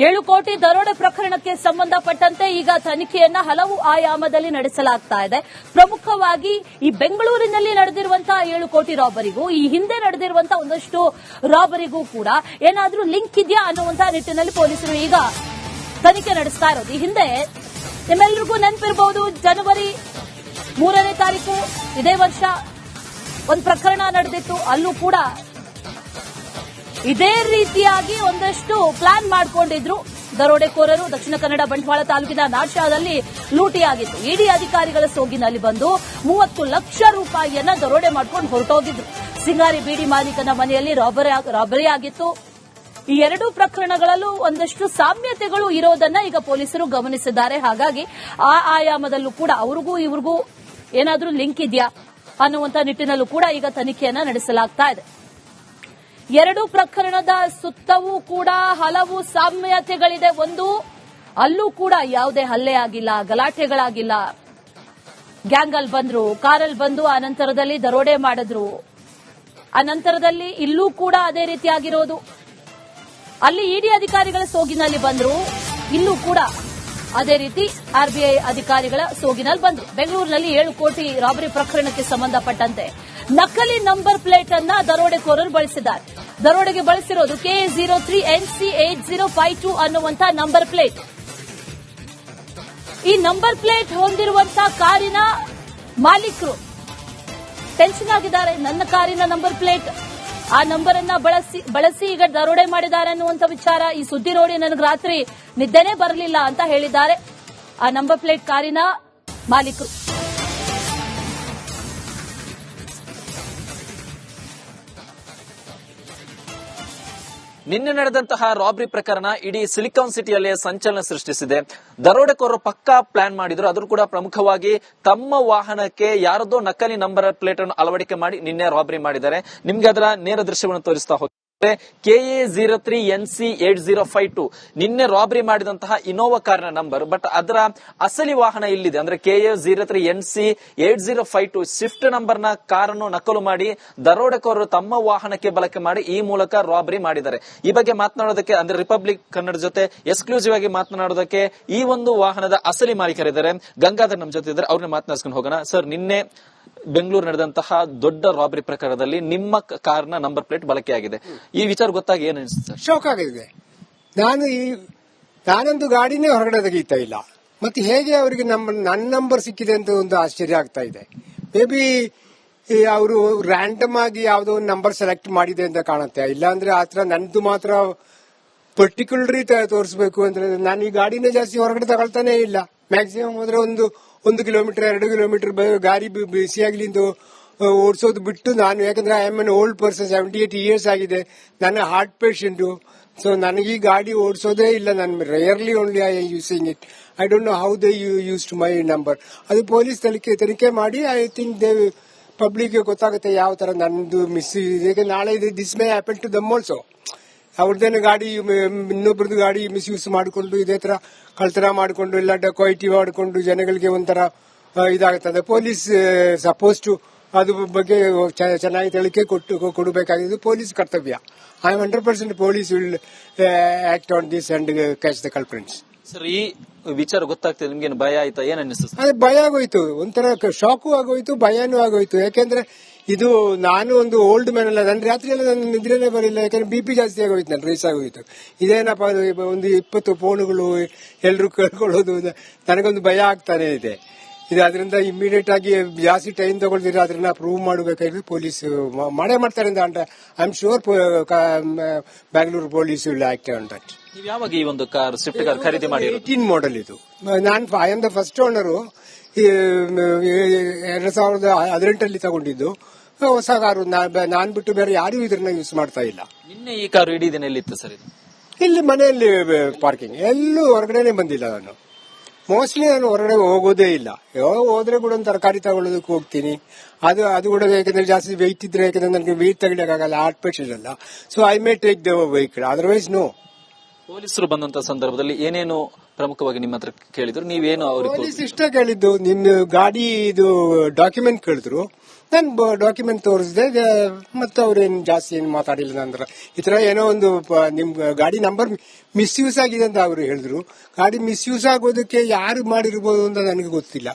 7 ಕೋಟಿ ದರೋಡೆ ಪ್ರಕರಣಕ್ಕೆ ಸಂಬಂಧಪಟ್ಟಂತೆ ಈಗ ತನಿಖೆಯನ್ನ ಹಲವು ಆಯಾಮದಲ್ಲಿ ನಡೆಸಲಾಗ್ತಾ ಇದೆ. ಪ್ರಮುಖವಾಗಿ ಈ ಬೆಂಗಳೂರಿನಲ್ಲಿ ನಡೆದಿರುವಂತಹ 7 ಕೋಟಿ ರಾಬರಿಗೂ ಈ ಹಿಂದೆ ನಡೆದಿರುವಂತಹ ಒಂದಷ್ಟು ರಾಬರಿಗೂ ಕೂಡ ಏನಾದರೂ ಲಿಂಕ್ ಇದೆಯಾ ಅನ್ನುವಂತಹ ನಿಟ್ಟಿನಲ್ಲಿ ಪೊಲೀಸರು ಈಗ ತನಿಖೆ ನಡೆಸ್ತಾ ಇರೋದು. ಈ ಹಿಂದೆ ನಿಮ್ಮೆಲ್ಲರಿಗೂ ನೆನಪಿರಬಹುದು, ಜನವರಿ 3ನೇ ತಾರೀಕು ಇದೇ ವರ್ಷ ಒಂದು ಪ್ರಕರಣ ನಡೆದಿತ್ತು. ಅಲ್ಲೂ ಕೂಡ ಇದೇ ರೀತಿಯಾಗಿ ಒಂದಷ್ಟು ಪ್ಲಾನ್ ಮಾಡಿಕೊಂಡಿದ್ರು ದರೋಡೆಕೋರರು. ದಕ್ಷಿಣ ಕನ್ನಡ ಬಂಟ್ವಾಳ ತಾಲೂಕಿನ ನಾಶಾದಲ್ಲಿ ಲೂಟಿಯಾಗಿತ್ತು. ಇಡಿ ಅಧಿಕಾರಿಗಳ ಸೋಗಿನಲ್ಲಿ ಬಂದು 30 ಲಕ್ಷ ರೂಪಾಯಿಯನ್ನ ದರೋಡೆ ಮಾಡ್ಕೊಂಡು ಹೊರಟೋಗಿದ್ರು. ಸಿಂಗಾರಿ ಬೀಡಿ ಮಾಲೀಕನ ಮನೆಯಲ್ಲಿ ರಾಬರಿ ಆಗಿತ್ತು. ಈ ಎರಡೂ ಪ್ರಕರಣಗಳಲ್ಲೂ ಒಂದಷ್ಟು ಸಾಮ್ಯತೆಗಳು ಇರೋದನ್ನ ಈಗ ಪೊಲೀಸರು ಗಮನಿಸಿದ್ದಾರೆ. ಹಾಗಾಗಿ ಆ ಆಯಾಮದಲ್ಲೂ ಕೂಡ ಅವ್ರಿಗೂ ಇವ್ರಿಗೂ ಏನಾದರೂ ಲಿಂಕ್ ಇದೆಯಾ ಅನ್ನುವಂತ ನಿಟ್ಟಿನಲ್ಲೂ ಕೂಡ ಈಗ ತನಿಖೆಯನ್ನ ನಡೆಸಲಾಗ್ತಾ ಇದೆ. ಎರಡೂ ಪ್ರಕರಣದ ಸುತ್ತವೂ ಕೂಡ ಹಲವು ಸಾಮ್ಯತೆಗಳಿದೆ. ಒಂದು, ಅಲ್ಲೂ ಕೂಡ ಯಾವುದೇ ಹಲ್ಲೆ ಆಗಿಲ್ಲ, ಗಲಾಟೆಗಳಾಗಿಲ್ಲ. ಗ್ಯಾಂಗ್ ಅಲ್ಲಿ ಬಂದ್ರು, ಕಾರಲ್ಲಿ ಬಂದು ಆ ನಂತರದಲ್ಲಿ ದರೋಡೆ ಮಾಡಿದ್ರು. ಆ ನಂತರದಲ್ಲಿ ಇಲ್ಲೂ ಕೂಡ ಅದೇ ರೀತಿಯಾಗಿರೋದು. ಅಲ್ಲಿ ಇಡಿ ಅಧಿಕಾರಿಗಳ ಸೋಗಿನಲ್ಲಿ ಬಂದ್ರು, ಇಲ್ಲೂ ಕೂಡ ಅದೇ ರೀತಿ ಆರ್ಬಿಐ ಅಧಿಕಾರಿಗಳ ಸೋಗಿನಲ್ಲಿ ಬಂದ್ರು. ಬೆಂಗಳೂರಿನಲ್ಲಿ 7 ಕೋಟಿ ರಾಬರಿ ಪ್ರಕರಣಕ್ಕೆ ಸಂಬಂಧಪಟ್ಟಂತೆ ನಕಲಿ ನಂಬರ್ ಪ್ಲೇಟ್ ಅನ್ನ ದರೋಡೆಕೋರರು ಬಳಸಿದ್ದಾರೆ. ದರೋಡೆಗೆ ಬಳಸಿರೋದು KA03NC8052 ಅನ್ನುವಂತಹ ನಂಬರ್ ಪ್ಲೇಟ್. ಈ ನಂಬರ್ ಪ್ಲೇಟ್ ಹೊಂದಿರುವಂತಹ ಕಾರಿನ ಮಾಲೀಕರು ಟೆನ್ಷನ್ ಆಗಿದ್ದಾರೆ. ನನ್ನ ಕಾರಿನ ನಂಬರ್ ಪ್ಲೇಟ್, ಆ ನಂಬರ್ ಅನ್ನ ಬಳಸಿ ಈಗ ದರೋಡೆ ಮಾಡಿದ್ದಾರೆ ಅನ್ನುವಂಥ ವಿಚಾರ, ಈ ಸುದ್ದಿ ನೋಡಿ ನನಗೆ ರಾತ್ರಿ ನಿದ್ದೆನೇ ಬರಲಿಲ್ಲ ಅಂತ ಹೇಳಿದ್ದಾರೆ ಆ ನಂಬರ್ ಪ್ಲೇಟ್ ಕಾರಿನ ಮಾಲೀಕರು. ನಿನ್ನೆ ನಡೆದಂತಹ ರಾಬರಿ ಪ್ರಕರಣ ಇಡೀ ಸಿಲಿಕಾನ್ ಸಿಟಿಯಲ್ಲೇ ಸಂಚಲನ ಸೃಷ್ಟಿಸಿದೆ. ದರೋಡೆಕೋರರು ಪಕ್ಕಾ ಪ್ಲಾನ್ ಮಾಡಿದ್ರು. ಅದ್ರೂ ಕೂಡ ಪ್ರಮುಖವಾಗಿ ತಮ್ಮ ವಾಹನಕ್ಕೆ ಯಾರದೋ ನಕಲಿ ನಂಬರ್ ಪ್ಲೇಟ್ ಅನ್ನು ಅಳವಡಿಕೆ ಮಾಡಿ ನಿನ್ನೆ ರಾಬರಿ ಮಾಡಿದ್ದಾರೆ. ನಿಮ್ಗೆ ಅದರ ನೇರ ದೃಶ್ಯವನ್ನು ತೋರಿಸ್ತಾ ಹೋಗ್ತಾರೆ. KA03NC8052 ನಿನ್ನೆ ರಾಬರಿ ಮಾಡಿದಂತಹ ಇನೋವಾ ಕಾರಿನ ನಂಬರ್. ಬಟ್ ಅದರ ಅಸಲಿ ವಾಹನ ಇಲ್ಲಿದೆ. ಅಂದ್ರೆ KA03NC8052 ಸ್ವಿಫ್ಟ್ ನಂಬರ್ ನ ಕಾರನ್ನು ನಕಲು ಮಾಡಿ ದರೋಡೆಕೋರರು ತಮ್ಮ ವಾಹನಕ್ಕೆ ಬಳಕೆ ಮಾಡಿ ಈ ಮೂಲಕ ರಾಬರಿ ಮಾಡಿದ್ದಾರೆ. ಈ ಬಗ್ಗೆ ಮಾತನಾಡೋದಕ್ಕೆ, ಅಂದ್ರೆ ರಿಪಬ್ಲಿಕ್ ಕನ್ನಡ ಜೊತೆ ಎಕ್ಸ್ಕ್ಲೂಸಿವ್ ಆಗಿ ಮಾತನಾಡೋದಕ್ಕೆ ಈ ಒಂದು ವಾಹನದ ಅಸಲಿ ಮಾಲೀಕರಿದ್ದಾರೆ. ಗಂಗಾಧರ್ ನಮ್ಮ ಜೊತೆ ಇದ್ದಾರೆ, ಅವ್ರನ್ನ ಮಾತನಾಡಿಸ್ಕೊಂಡು ಹೋಗೋಣ. ಸರ್, ನಿನ್ನೆ ಬೆಂಗಳೂರು ನಡೆದಂತಹ ದೊಡ್ಡ ರಾಬರಿ ಪ್ರಕರಣದಲ್ಲಿ ನಿಮ್ಮ ಕಾರ್ನ ನಂಬರ್ ಪ್ಲೇಟ್ ಬಳಕೆಯಾಗಿದೆ. ಈ ವಿಚಾರ ಗೊತ್ತಾಗಿ ಏನ್ ಅನಿಸುತ್ತೆ? ಶಾಕ್ ಆಗಿದೆ. ನಾನೊಂದು ಗಾಡಿನೇ ಹೊರಗಡೆ ತೆಗೀತಾ ಇಲ್ಲ. ಮತ್ತೆ ಹೇಗೆ ಅವರಿಗೆ ನನ್ನ ನಂಬರ್ ಸಿಕ್ಕಿದೆ ಅಂತ ಒಂದು ಆಶ್ಚರ್ಯ ಆಗ್ತಾ ಇದೆ. ಮೇ ಬಿ ಅವರು ರ್ಯಾಂಡಮ್ ಆಗಿ ಯಾವುದೋ ಒಂದು ನಂಬರ್ ಸೆಲೆಕ್ಟ್ ಮಾಡಿದೆ ಅಂತ ಕಾಣುತ್ತೆ. ಇಲ್ಲಾಂದ್ರೆ ಆತರ ನಂದು ಮಾತ್ರ ಪರ್ಟಿಕ್ಯುಲರಿ ತೋರಿಸಬೇಕು ಅಂದ್ರೆ ನಾನು ಈ ಗಾಡಿನೇ ಜಾಸ್ತಿ ಹೊರಗಡೆ ತಗೊಳ್ತಾನೆ ಇಲ್ಲ. ಮ್ಯಾಕ್ಸಿಮಮ್ ಹೋದ್ರೆ 1 ಕಿಲೋಮೀಟರ್ 2 ಕಿಲೋಮೀಟರ್ ಗಾಡಿ ಬಿಸಿಯಾಗ್ಲಿ ಓಡಿಸೋದು ಬಿಟ್ಟು ನಾನು, ಯಾಕಂದ್ರೆ I am an old person, 78 years ಆಗಿದೆ, ನನ್ನ ಹಾರ್ಟ್ ಪೇಷಂಟ್. ಸೊ ನನಗೆ ಈ ಗಾಡಿ ಓಡಿಸೋದೇ ಇಲ್ಲ. ನಾನು rarely only I using it. I don't know how they use to my number. ಅದು ಪೊಲೀಸ್ ತನಿಖೆ ಮಾಡಿ ಐ ಥಿಂಕ್ ದೇ ಪಬ್ಲಿಕ್ ಗೊತ್ತಾಗುತ್ತೆ ಯಾವ ತರ ನಂದು ಮಿಸ್ ಇದೆ. ನಾಳೆ this may happen to them also. ಅವ್ರದ್ದೇನು ಗಾಡಿ ಇನ್ನೊಬ್ರದ್ದು ಗಾಡಿ ಮಿಸ್ಯೂಸ್ ಮಾಡಿಕೊಂಡು ಇದೇ ತರ ಕಳ್ತನ ಮಾಡಿಕೊಂಡು ಇಲ್ಲ ಡಕಾಯಿಟಿ ಮಾಡಿಕೊಂಡು ಜನಗಳಿಗೆ ಒಂಥರ ಇದಾಗುತ್ತದೆ. ಪೊಲೀಸ್ ಸಪೋಸ್ ಟು ಅದ್ರ ಬಗ್ಗೆ ಚೆನ್ನಾಗಿ ತಿಳಿಕೆ ಕೊಡಬೇಕಾಗಿದ್ದು ಪೊಲೀಸ್ ಕರ್ತವ್ಯ. I am 100% police will act on this and catch the culprits. Sir, ಈ ವಿಚಾರ ಗೊತ್ತಾಗ್ತದೆ ನಿಮ್ಗೆ ಭಯ ಆಯ್ತಾ? ಏನ್ ಅನಿಸ್ತು? ಅದೇ ಭಯ ಆಗೋಯ್ತು, ಒಂಥರ ಶಾಕು ಆಗೋಯ್ತು, ಭಯನೂ ಆಗೋಯ್ತು. ಯಾಕೆಂದ್ರೆ ಇದು ನಾನು ಒಂದು ಓಲ್ಡ್ ಮ್ಯಾನ್ ಅಲ್ಲ, ನನ್ನ ರಾತ್ರಿ ಎಲ್ಲ ನನ್ನ ನಿದ್ರೆನೇ ಬರಲಿಲ್ಲ. ಯಾಕಂದ್ರೆ BP ಜಾಸ್ತಿ ಆಗೋಯ್ತು, ನನ್ನ ರೇಸ್ ಆಗೋಯ್ತು. ಇದೇನಪ್ಪ ಒಂದು 20 ಫೋನುಗಳು ಎಲ್ರು ಕೇಳ್ಕೊಳ್ಳೋದು, ನನಗೊಂದು ಭಯ ಆಗ್ತಾನೆ ಇದೆ. ಇದು ಅದರಿಂದ ಇಮಿಡಿಯೇಟ್ ಆಗಿ ಜಾಸ್ತಿ ಟೈಮ್ ತಗೊಳ್ತೀರ, ಅದನ್ನ ಪ್ರೂವ್ ಮಾಡಬೇಕಾದ್ರೆ ಪೊಲೀಸ್ ಮಾಡೇ ಮಾಡ್ತಾರೆ ಅಂತ I am sure Bangalore police will act on that. ನೀವು ಯಾವಾಗ ಈ ಒಂದು ಕಾರ್ ಸ್ವಿಫ್ಟ್ ಕಾರ್ ಖರೀದಿ ಮಾಡಿ? 18 ಮಾಡೆಲ್ ಇದು. ನಾನು I am the first owner. 2018 ತಗೊಂಡಿದ್ದು ಹೊಸ ಕಾರು. ನಾನ್ ಬಿಟ್ಟು ಬೇರೆ ಯಾರು ಇದನ್ನ ಯೂಸ್ ಮಾಡ್ತಾ ಇಲ್ಲ. ನಿನ್ನೆ ಈ ಕಾರು ಇಡೀ ದಿನ ಎಲ್ಲಿತ್ತು ಸರ್? ಇಲ್ಲಿ ಮನೆಯಲ್ಲಿ ಪಾರ್ಕಿಂಗ್, ಎಲ್ಲೂ ಹೊರಗಡೆನೆ ಬಂದಿಲ್ಲ. ನಾನು ಮೋಸ್ಟ್ಲಿ ನಾನು ಹೊರಗಡೆ ಹೋಗೋದೇ ಇಲ್ಲ. ಹೋದ್ರೆ ಕೂಡ ಒಂದು ತರಕಾರಿ ತಗೊಳ್ಳೋದಕ್ಕೆ ಹೋಗ್ತೀನಿ. ಅದು ಕೂಡ ಯಾಕಂದ್ರೆ ಜಾಸ್ತಿ ವೆಯ್ಟ್ ಇದ್ರೆ, ಯಾಕಂದ್ರೆ ನನಗೆ ವೆಯ್ಟ್ ತಗೊಳ್ಳಕ್ಕಾಗಲ್ಲ, ಹಾರ್ಟ್ ಪೇಷಂಟ್ ಅಲ್ಲ. So I may take the vehicle, otherwise no. ಪೊಲೀಸರು ಬಂದಂತ ಸಂದರ್ಭದಲ್ಲಿ ಏನೇನು ಪ್ರಮುಖವಾಗಿ ನಿಮ್ಮ ಹತ್ರ ಕೇಳಿದ್ರು, ನೀವೇನು ಅವ್ರಿಗೆ ಪೊಲೀಸ್ ಇಷ್ಟ ಕೇಳಿದ್ದು, ನಿಮ್ಮ ಗಾಡಿ ಇದು ಡಾಕ್ಯುಮೆಂಟ್ ಕೇಳಿದ್ರು. ನಾನು ಡಾಕ್ಯುಮೆಂಟ್ ತೋರಿಸಿದೆ, ಮತ್ತೆ ಅವ್ರೇನು ಜಾಸ್ತಿ ಏನು ಮಾತಾಡಿಲ್ಲ. ನಂತರ ಈ ತರ ಏನೋ ಒಂದು ನಿಮ್ ಗಾಡಿ ನಂಬರ್ ಮಿಸ್ಯೂಸ್ ಆಗಿದೆ ಅಂತ ಅವರು ಹೇಳಿದ್ರು. ಗಾಡಿ ಮಿಸ್ಯೂಸ್ ಆಗೋದಕ್ಕೆ ಯಾರು ಮಾಡಿರ್ಬೋದು ಅಂತ ನನಗೆ ಗೊತ್ತಿಲ್ಲ.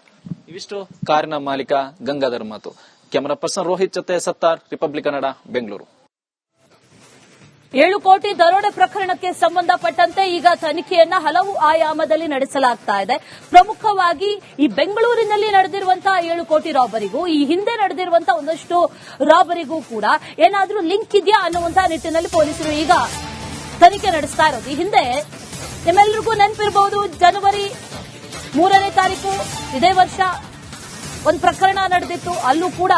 ಇವಿಷ್ಟು ಕಾರಿನ ಮಾಲೀಕ ಗಂಗಾಧರ್ ಮಾತು. ಕ್ಯಾಮರಾ ಪರ್ಸನ್ ರೋಹಿತ್ ಜೊತೆ ಸತ್ತಾರ್, ರಿಪಬ್ಲಿಕ್ ಕನ್ನಡ, ಬೆಂಗಳೂರು. 7 ಕೋಟಿ ದರೋಡೆ ಪ್ರಕರಣಕ್ಕೆ ಸಂಬಂಧಪಟ್ಟಂತೆ ಈಗ ತನಿಖೆಯನ್ನ ಹಲವು ಆಯಾಮದಲ್ಲಿ ನಡೆಸಲಾಗ್ತಾ ಇದೆ. ಪ್ರಮುಖವಾಗಿ ಈ ಬೆಂಗಳೂರಿನಲ್ಲಿ ನಡೆದಿರುವಂತಹ 7 ಕೋಟಿ ರಾಬರಿಗೂ ಈ ಹಿಂದೆ ನಡೆದಿರುವಂತಹ ಒಂದಷ್ಟು ರಾಬರಿಗೂ ಕೂಡ ಏನಾದ್ರೂ ಲಿಂಕ್ ಇದೆಯಾ ಅನ್ನುವಂತಹ ನಿಟ್ಟಿನಲ್ಲಿ ಪೊಲೀಸರು ಈಗ ತನಿಖೆ ನಡೆಸ್ತಾ ಇರೋದು. ಈ ಹಿಂದೆ ನಿಮ್ಮೆಲ್ಲರಿಗೂ ನೆನಪಿರಬಹುದು, ಜನವರಿ 3ನೇ ತಾರೀಕು ಇದೇ ವರ್ಷ ಒಂದು ಪ್ರಕರಣ ನಡೆದಿತ್ತು. ಅಲ್ಲೂ ಕೂಡ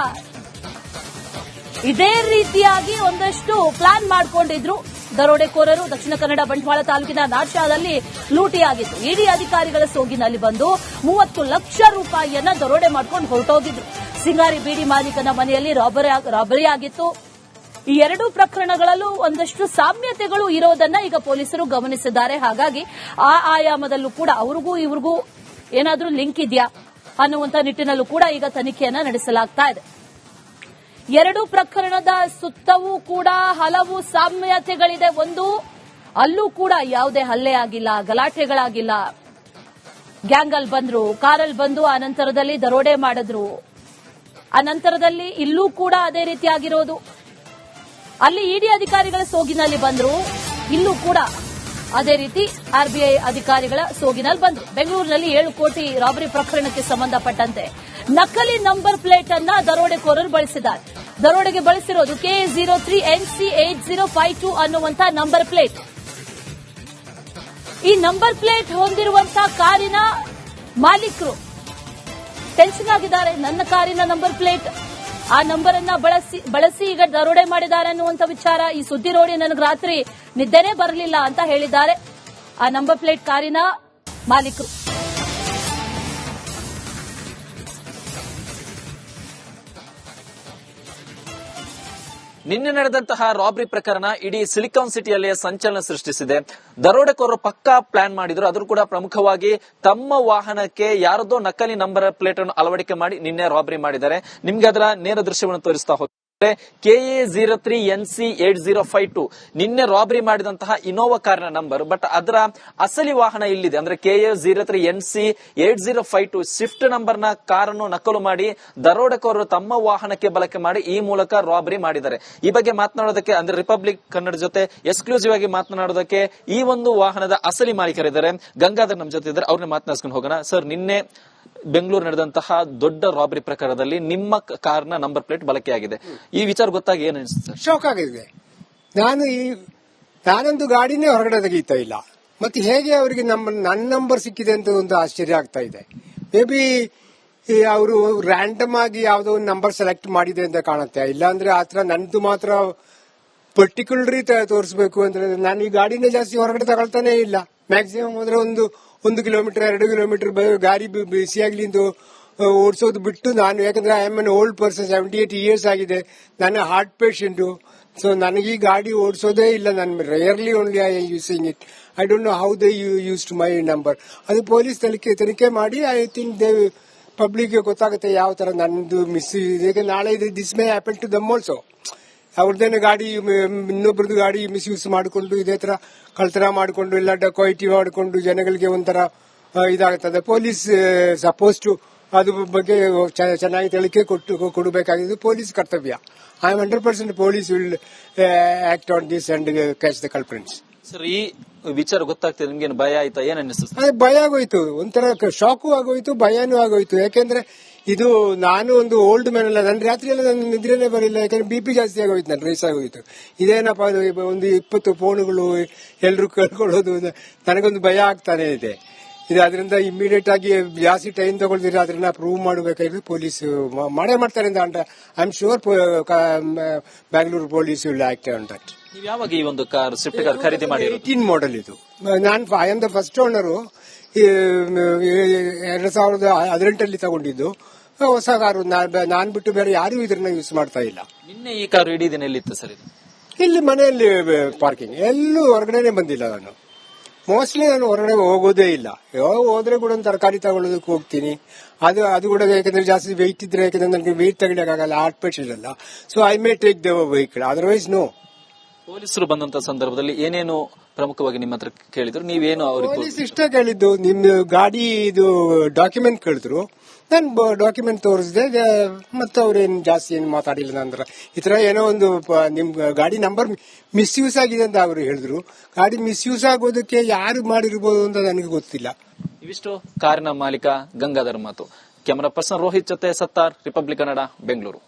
ಇದೇ ರೀತಿಯಾಗಿ ಒಂದಷ್ಟು ಪ್ಲಾನ್ ಮಾಡಿಕೊಂಡಿದ್ರು ದರೋಡೆಕೋರರು. ದಕ್ಷಿಣ ಕನ್ನಡ ಬಂಟ್ವಾಳ ತಾಲೂಕಿನ ನಾಡ್ಶಾದಲ್ಲಿ ಲೂಟಿಯಾಗಿತ್ತು. ಇಡಿ ಅಧಿಕಾರಿಗಳ ಸೋಗಿನಲ್ಲಿ ಬಂದು 30 ಲಕ್ಷ ರೂಪಾಯಿಯನ್ನ ದರೋಡೆ ಮಾಡ್ಕೊಂಡು ಹೊರಟೋಗಿದ್ರು. ಸಿಂಗಾರಿ ಬೀಡಿ ಮಾಲೀಕನ ಮನೆಯಲ್ಲಿ ರಾಬರಿ ಆಗಿತ್ತು. ಈ 2 ಪ್ರಕರಣಗಳಲ್ಲೂ ಒಂದಷ್ಟು ಸಾಮ್ಯತೆಗಳು ಇರೋದನ್ನ ಈಗ ಪೊಲೀಸರು ಗಮನಿಸಿದ್ದಾರೆ. ಹಾಗಾಗಿ ಆ ಆಯಾಮದಲ್ಲೂ ಕೂಡ ಅವ್ರಿಗೂ ಇವ್ರಿಗೂ ಏನಾದ್ರೂ ಲಿಂಕ್ ಇದೆಯಾ ಅನ್ನುವಂತ ನಿಟ್ಟಿನಲ್ಲೂ ಕೂಡ ಈಗ ತನಿಖೆಯನ್ನ ನಡೆಸಲಾಗ್ತಾ ಇದೆ. 2 ಪ್ರಕರಣದ ಸುತ್ತವೂ ಕೂಡ ಹಲವು ಸಾಮ್ಯತೆಗಳಿದೆ. ಒಂದು, ಅಲ್ಲೂ ಕೂಡ ಯಾವುದೇ ಹಲ್ಲೆ ಆಗಿಲ್ಲ, ಗಲಾಟೆಗಳಾಗಿಲ್ಲ. ಗ್ಯಾಂಗ್ ಅಲ್ಲಿ ಬಂದ್ರು, ಕಾರಲ್ಲಿ ಬಂದು ಆ ನಂತರದಲ್ಲಿ ದರೋಡೆ ಮಾಡಿದ್ರು. ಆ ನಂತರದಲ್ಲಿ ಇಲ್ಲೂ ಕೂಡ ಅದೇ ರೀತಿ ಆಗಿರೋದು. ಅಲ್ಲಿ ಇಡಿ ಅಧಿಕಾರಿಗಳ ಸೋಗಿನಲ್ಲಿ ಬಂದ್ರು, ಇಲ್ಲೂ ಕೂಡ ಅದೇ ರೀತಿ ಆರ್ಬಿಐ ಅಧಿಕಾರಿಗಳ ಸೋಗಿನಲ್ಲಿ ಬಂದ್ರು. ಬೆಂಗಳೂರಿನಲ್ಲಿ 7 ಕೋಟಿ ರಾಬರಿ ಪ್ರಕರಣಕ್ಕೆ ಸಂಬಂಧಪಟ್ಟಂತೆ ನಕಲಿ ನಂಬರ್ ಪ್ಲೇಟ್ ಅನ್ನ ದರೋಡೆಕೋರರು ಬಳಸಿದ್ದಾರೆ. ದರೋಡೆಗೆ ಬಳಸಿರೋದು KA03NC8052 ಅನ್ನುವಂತಹ ನಂಬರ್ ಪ್ಲೇಟ್. ಈ ನಂಬರ್ ಪ್ಲೇಟ್ ಹೊಂದಿರುವಂತಹ ಕಾರಿನ ಮಾಲೀಕರು ಟೆನ್ಷನ್ ಆಗಿದ್ದಾರೆ. ನನ್ನ ಕಾರಿನ ನಂಬರ್ ಪ್ಲೇಟ್, ಆ ನಂಬರ್ ಅನ್ನ ಬಳಸಿ ಈಗ ದರೋಡೆ ಮಾಡಿದ್ದಾರೆ ಅನ್ನುವಂಥ ವಿಚಾರ. ಈ ಸುದ್ದಿ ನೋಡಿ ನನಗೆ ರಾತ್ರಿ ನಿದ್ದೆನೇ ಬರಲಿಲ್ಲ ಅಂತ ಹೇಳಿದ್ದಾರೆ ಆ ನಂಬರ್ ಪ್ಲೇಟ್ ಕಾರಿನ ಮಾಲೀಕರು. ನಿನ್ನೆ ನಡೆದಂತಹ ರಾಬರಿ ಪ್ರಕರಣ ಇಡೀ ಸಿಲಿಕಾನ್ ಸಿಟಿಯಲ್ಲಿ ಸಂಚಲನ ಸೃಷ್ಟಿಸಿದೆ. ದರೋಡೆಕೋರರು ಪಕ್ಕಾ ಪ್ಲಾನ್ ಮಾಡಿದ್ರು. ಅದ್ರೂ ಕೂಡ ಪ್ರಮುಖವಾಗಿ ತಮ್ಮ ವಾಹನಕ್ಕೆ ಯಾರದೋ ನಕಲಿ ನಂಬರ್ ಪ್ಲೇಟ್ ಅನ್ನು ಅಳವಡಿಕೆ ಮಾಡಿ ನಿನ್ನೆ ರಾಬರಿ ಮಾಡಿದ್ದಾರೆ. ನಿಮ್ಗೆ ಅದರ ನೇರ ದೃಶ್ಯವನ್ನು ತೋರಿಸ್ತಾ ಹೋಗ್ತಾರೆ. KA03NC8052 ನಿನ್ನೆ ರಾಬರಿ ಮಾಡಿದಂತಹ ಇನೋವಾ ಕಾರಿನ ನಂಬರ್. ಬಟ್ ಅದರ ಅಸಲಿ ವಾಹನ ಇಲ್ಲಿದೆ. ಅಂದ್ರೆ KA03NC8052 ಸ್ವಿಫ್ಟ್ ನಂಬರ್ ನ ಕಾರನ್ನು ನಕಲು ಮಾಡಿ ದರೋಡೆಕೋರರು ತಮ್ಮ ವಾಹನಕ್ಕೆ ಬಳಕೆ ಮಾಡಿ ಈ ಮೂಲಕ ರಾಬರಿ ಮಾಡಿದ್ದಾರೆ. ಈ ಬಗ್ಗೆ ಮಾತನಾಡೋದಕ್ಕೆ, ಅಂದ್ರೆ ರಿಪಬ್ಲಿಕ್ ಕನ್ನಡ ಜೊತೆ ಎಕ್ಸ್ಕ್ಲೂಸಿವ್ ಆಗಿ ಮಾತನಾಡೋದಕ್ಕೆ ಈ ಒಂದು ವಾಹನದ ಅಸಲಿ ಮಾಲೀಕರಿದ್ದಾರೆ. ಗಂಗಾಧರ್ ನಮ್ಮ ಜೊತೆ ಇದ್ದಾರೆ, ಅವ್ರನ್ನ ಮಾತನಾಡಿಸ್ಕೊಂಡು ಹೋಗೋಣ. ಸರ್, ನಿನ್ನೆ ಬೆಂಗಳೂರು ನಡೆದಂತಹ ದೊಡ್ಡ ರಾಬರಿ ಪ್ರಕರಣದಲ್ಲಿ ನಿಮ್ಮ ಕಾರ್ನ ನಂಬರ್ ಪ್ಲೇಟ್ ಬಳಕೆಯಾಗಿದೆ. ಈ ವಿಚಾರ ಗೊತ್ತಾಗಿ ಏನ್ ಅನಿಸುತ್ತೆ? ಶಾಕ್ ಆಗಿದೆ. ನಾನೊಂದು ಗಾಡಿನೇ ಹೊರಗಡೆ ತೆಗೀತಾ ಇಲ್ಲ. ಮತ್ತೆ ಹೇಗೆ ಅವರಿಗೆ ನನ್ನ ನಂಬರ್ ಸಿಕ್ಕಿದೆ ಅಂತ ಒಂದು ಆಶ್ಚರ್ಯ ಆಗ್ತಾ ಇದೆ. ಮೇ ಬಿ ಅವರು ರ್ಯಾಂಡಮ್ ಆಗಿ ಯಾವುದೋ ಒಂದು ನಂಬರ್ ಸೆಲೆಕ್ಟ್ ಮಾಡಿದೆ ಅಂತ ಕಾಣುತ್ತೆ. ಇಲ್ಲಾಂದ್ರೆ ಆತರ ನಂದು ಮಾತ್ರ ಪರ್ಟಿಕ್ಯುಲರಿ ತೋರಿಸಬೇಕು ಅಂದ್ರೆ ನಾನು ಈ ಗಾಡಿನೇ ಜಾಸ್ತಿ ಹೊರಗಡೆ ತಗೊಳ್ತಾನೆ ಇಲ್ಲ. ಮ್ಯಾಕ್ಸಿಮಮ್ ಅಂದ್ರೆ 1 ಕಿಲೋಮೀಟರ್ 2 ಕಿಲೋಮೀಟರ್ ಗಾಡಿ ಬಿಸಿಯಾಗ್ಲಿ ಅಂತ ಓಡಿಸೋದು ಬಿಟ್ಟು ನಾನು, ಯಾಕಂದ್ರೆ I am an old person, 78 years ಆಗಿದೆ, ನಾನು ಹಾರ್ಟ್ ಪೇಷಂಟು. ಸೊ ನನಗೆ ಈ ಗಾಡಿ ಓಡಿಸೋದೇ ಇಲ್ಲ. ನಾನು rarely only I using it. I don't know how they used my number. ಅದು ಪೊಲೀಸ್ ತನಿಖೆ ಮಾಡಿ ಐ ಥಿಂಕ್ ದೇ ಪಬ್ಲಿಕ್ಗೆ ಗೊತ್ತಾಗುತ್ತೆ ಯಾವ ತರ ನಂದು ಮಿಸ್ ಇದೆ. ನಾಳೆ this may happen to them also. ಅವ್ರದ್ದೇನು ಗಾಡಿ ಇನ್ನೊಬ್ರದ್ದು ಗಾಡಿ ಮಿಸ್ಯೂಸ್ ಮಾಡಿಕೊಂಡು ಇದೇ ತರ ಕಳ್ತನ ಮಾಡಿಕೊಂಡು ಇಲ್ಲ ಡಕಾಯಿಟಿ ಮಾಡಿಕೊಂಡು ಜನಗಳಿಗೆ ಒಂಥರ ಇದಾಗುತ್ತದೆ. ಪೊಲೀಸ್ ಸಪೋಸ್ ಟು ಅದ್ರ ಬಗ್ಗೆ ಚೆನ್ನಾಗಿ ತನಿಖೆ ಕೊಡಬೇಕಾಗಿದ್ದು ಪೊಲೀಸ್ ಕರ್ತವ್ಯ. I am 100% police will act on this and catch the culprits. Sir, ಈ ವಿಚಾರ ಗೊತ್ತಾಗ್ತದೆ, ನಿಮ್ಗೇನು ಭಯ ಆಯ್ತಾ? ಏನ್ ಅನಿಸುತ್ತೆ? ಅದೇ ಭಯ ಆಗೋಯ್ತು, ಒಂಥರ ಶಾಕು ಆಗೋಯ್ತು, ಭಯನೂ ಆಗೋಯ್ತು. ಯಾಕೆಂದ್ರೆ ಇದು ನಾನು ಒಂದು ಓಲ್ಡ್ ಮ್ಯಾನ್ ಅಲ್ಲ, ನನ್ನ ರಾತ್ರಿ ಎಲ್ಲ ನನ್ನ ನಿದ್ರೆನೇ ಬರಲಿಲ್ಲ. ಯಾಕಂದ್ರೆ BP ಜಾಸ್ತಿ ಆಗೋಯ್ತು, ನನ್ನ ರೇಸ್ ಆಗೋಯ್ತು. ಇದೇನಪ್ಪ ಒಂದು 20 ಫೋನುಗಳು ಎಲ್ರು ಕೇಳ್ಕೊಳ್ಳೋದು, ನನಗೊಂದು ಭಯ ಆಗ್ತಾನೆ ಇದೆ. ಇದು ಅದರಿಂದ ಇಮಿಡಿಯೇಟ್ ಆಗಿ ಜಾಸ್ತಿ ಟೈಮ್ ತಗೊಳ್ದಿರ ಅದನ್ನ ಪ್ರೂವ್ ಮಾಡಬೇಕಾದ್ರೆ ಪೊಲೀಸ್ ಮಾಡೇ ಮಾಡ್ತಾರೆ ಅಂತ I am sure Bangalore police will act on that. ನೀವು ಯಾವಾಗ ಈ ಒಂದು ಕಾರ್ ಸ್ವಿಫ್ಟ್ ಕಾರ್ ಖರೀದಿ ಮಾಡಿ? 18 ಮಾಡೆಲ್ ಇದು. ನಾನು I am the first owner. 2018 ತಗೊಂಡಿದ್ದು ಹೊಸ ಕಾರು. ನಾನ್ ಬಿಟ್ಟು ಬೇರೆ ಯಾರು ಇದನ್ನ ಯೂಸ್ ಮಾಡ್ತಾ ಇಲ್ಲ. ನಿನ್ನೆ ಈ ಕಾರು ಇಡೀ ದಿನ ಎಲ್ಲಿತ್ತು ಸರ್? ಇಲ್ಲಿ ಮನೆಯಲ್ಲಿ ಪಾರ್ಕಿಂಗ್, ಎಲ್ಲೂ ಹೊರಗಡೆನೆ ಬಂದಿಲ್ಲ ನಾನು. ಮೋಸ್ಟ್ಲಿ ನಾನು ಹೊರಗಡೆ ಹೋಗೋದೇ ಇಲ್ಲ. ಹೋದ್ರೆ ಕೂಡ ಒಂದು ತರಕಾರಿ ತಗೊಳ್ಳೋದಕ್ಕೆ ಹೋಗ್ತೀನಿ. ಅದು ಕೂಡ ಯಾಕಂದ್ರೆ ಜಾಸ್ತಿ ವೆಯ್ಟ್ ಇದ್ರೆ, ಯಾಕಂದ್ರೆ ನನಗೆ ವೆಯ್ಟ್ ತಗೊಳ್ಳಕ್ಕಾಗಲ್ಲ, ಹಾರ್ಟ್ ಪೇಷಂಟ್ ಅಲ್ಲ. So I may take the vehicle, otherwise no. ಪೊಲೀಸರು ಬಂದಂತ ಸಂದರ್ಭದಲ್ಲಿ ಏನೇನು ಪ್ರಮುಖವಾಗಿ ನಿಮ್ಮ ಹತ್ರ ಕೇಳಿದ್ರು, ನೀವೇನು ಅವ್ರಿಗೆ ಪೊಲೀಸ್ ಇಷ್ಟ ಕೇಳಿದ್ದು, ನಿಮ್ದು ಗಾಡಿ ಇದು ಡಾಕ್ಯುಮೆಂಟ್ ಕೇಳಿದ್ರು. ನಾನು ಡಾಕ್ಯುಮೆಂಟ್ ತೋರಿಸಿದೆ, ಮತ್ತೆ ಅವ್ರೇನು ಜಾಸ್ತಿ ಏನು ಮಾತಾಡಿಲ್ಲ. ನಂತರ ಈ ತರ ಏನೋ ಒಂದು ನಿಮ್ ಗಾಡಿ ನಂಬರ್ ಮಿಸ್ಯೂಸ್ ಆಗಿದೆ ಅಂತ ಅವರು ಹೇಳಿದ್ರು. ಗಾಡಿ ಮಿಸ್ಯೂಸ್ ಆಗೋದಕ್ಕೆ ಯಾರು ಮಾಡಿರ್ಬೋದು ಅಂತ ನನಗೆ ಗೊತ್ತಿಲ್ಲ. ಇವಿಷ್ಟು ಕಾರಿನ ಮಾಲೀಕ ಗಂಗಾಧರ್ ಮಾತು. ಕ್ಯಾಮರಾ ಪರ್ಸನ್ ರೋಹಿತ್ ಜೊತೆ ಸತ್ತಾರ್, ರಿಪಬ್ಲಿಕ್ ಕನ್ನಡ, ಬೆಂಗಳೂರು.